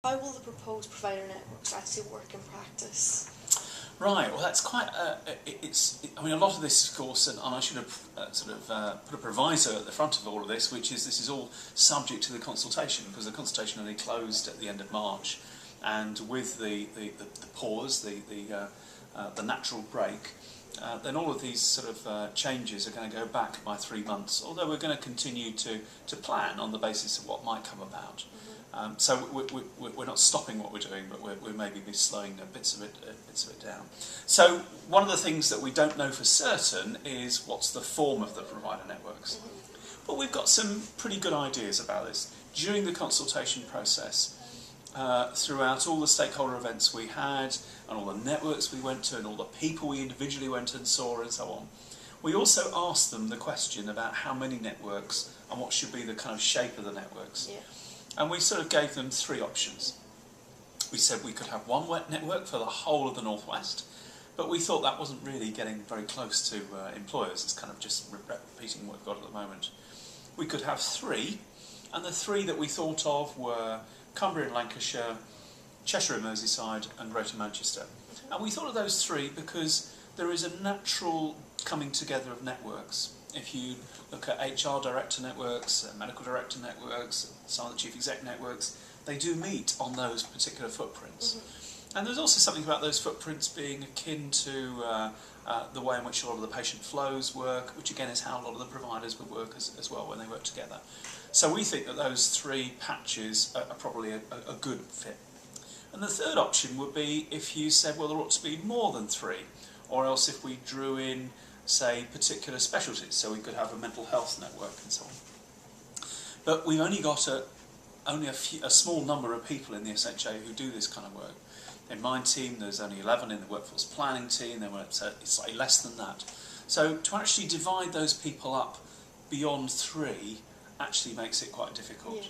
How will the proposed provider networks actually work in practice? Right, well that's quite, I mean a lot of this of course, and I should have put a proviso at the front of all of this, which is this is all subject to the consultation, because the consultation only closed at the end of March, and with the pause, the natural break, then all of these sort of changes are going to go back by 3 months, although we're going to continue to plan on the basis of what might come about. So we're not stopping what we're doing, but we're maybe slowing bits of it down. So one of the things that we don't know for certain is what's the form of the provider networks. But we've got some pretty good ideas about this. During the consultation process, throughout all the stakeholder events we had, and all the networks we went to, and all the people we individually went and saw, and so on, we also asked them the question about how many networks and what should be the kind of shape of the networks. Yeah. And we sort of gave them 3 options. We said we could have one wet network for the whole of the North West, but we thought that wasn't really getting very close to employers. It's kind of just repeating what we've got at the moment. We could have 3, and the 3 that we thought of were Cumbria and Lancashire, Cheshire and Merseyside, and Greater Manchester. And we thought of those 3 because there is a natural coming together of networks. If you look at HR director networks, medical director networks, some of the chief exec networks, they do meet on those particular footprints. And there's also something about those footprints being akin to the way in which a lot of the patient flows work, which again is how a lot of the providers would work as well when they work together. So we think that those 3 patches are probably a good fit. And the third option would be if you said, well, there ought to be more than 3, or else if we drew in, say, particular specialties, so we could have a mental health network and so on. But we've only got a small number of people in the SHA who do this kind of work. In my team, there's only 11 in the workforce planning team, then it's slightly less than that. So to actually divide those people up beyond 3 actually makes it quite difficult. Yeah.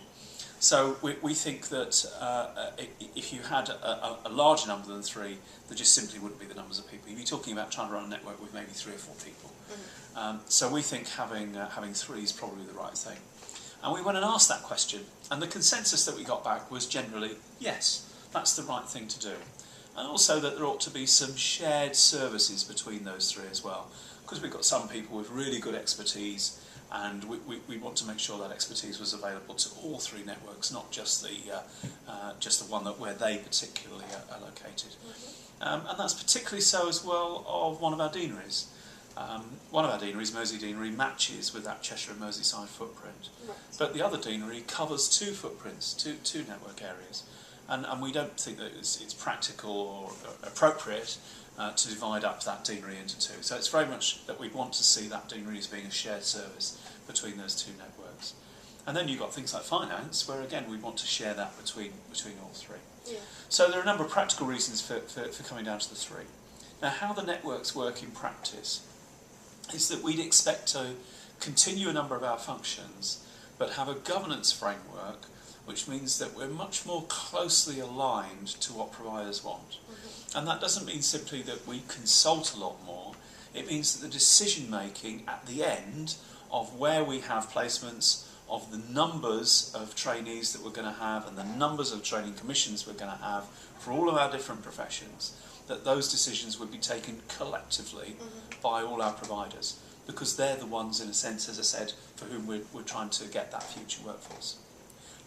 So we think that if you had a larger number than 3, there just simply wouldn't be the numbers of people. You'd be talking about trying to run a network with maybe 3 or 4 people. So we think having 3 is probably the right thing. And we went and asked that question, and the consensus that we got back was generally, yes, that's the right thing to do. And also that there ought to be some shared services between those 3 as well, because we've got some people with really good expertise, and we want to make sure that expertise was available to all 3 networks, not just the one where they particularly are located. And that's particularly so as well of one of our deaneries. One of our deaneries, Mersey Deanery, matches with that Cheshire and Merseyside footprint. Right. But the other deanery covers 2 footprints, two network areas. And we don't think that it's practical or appropriate to divide up that deanery into 2. So it's very much that we want to see that deanery as being a shared service between those 2 networks. And then you've got things like finance, where again we want to share that between all 3. Yeah. So there are a number of practical reasons for coming down to the 3. Now how the networks work in practice is that we'd expect to continue a number of our functions, but have a governance framework which means that we're much more closely aligned to what providers want. And that doesn't mean simply that we consult a lot more, it means that the decision making at the end of where we have placements, of the numbers of trainees that we're going to have and the numbers of training commissions we're going to have for all of our different professions, that those decisions would be taken collectively by all our providers, because they're the ones, in a sense, as I said, for whom we're trying to get that future workforce.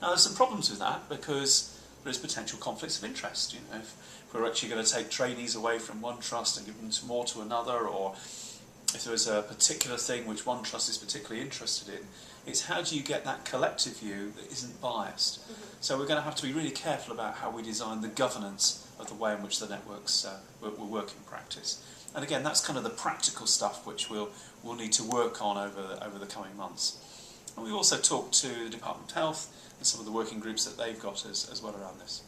Now there's some problems with that, because there is potential conflicts of interest. You know, if we're actually going to take trainees away from one trust and give them more to another, or if there is a particular thing which one trust is particularly interested in, it's how do you get that collective view that isn't biased. So we're going to have to be really careful about how we design the governance of the way in which the networks will work in practice. And again, that's kind of the practical stuff which we'll need to work on over the coming months. And we also talked to the Department of Health and some of the working groups that they've got as well around this.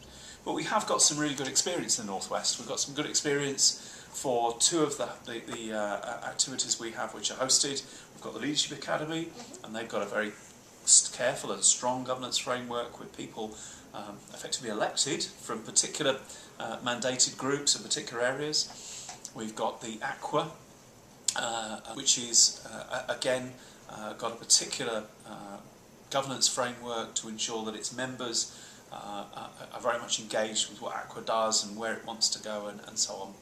But we have got some really good experience in the North West. We've got some good experience for 2 of the activities we have which are hosted. We've got the Leadership Academy, and they've got a very careful and strong governance framework with people effectively elected from particular mandated groups and particular areas. We've got the Aqua, which is again got a particular governance framework to ensure that its members are very much engaged with what Aqua does and where it wants to go and so on.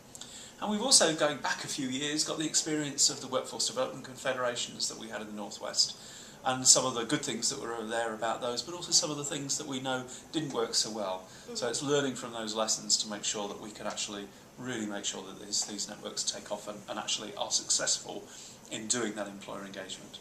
And we've also, going back a few years, got the experience of the Workforce Development Confederations that we had in the North West, and some of the good things that were there about those, but also some of the things that we know didn't work so well. So it's learning from those lessons to make sure that we can actually really make sure that these networks take off and actually are successful in doing that employer engagement.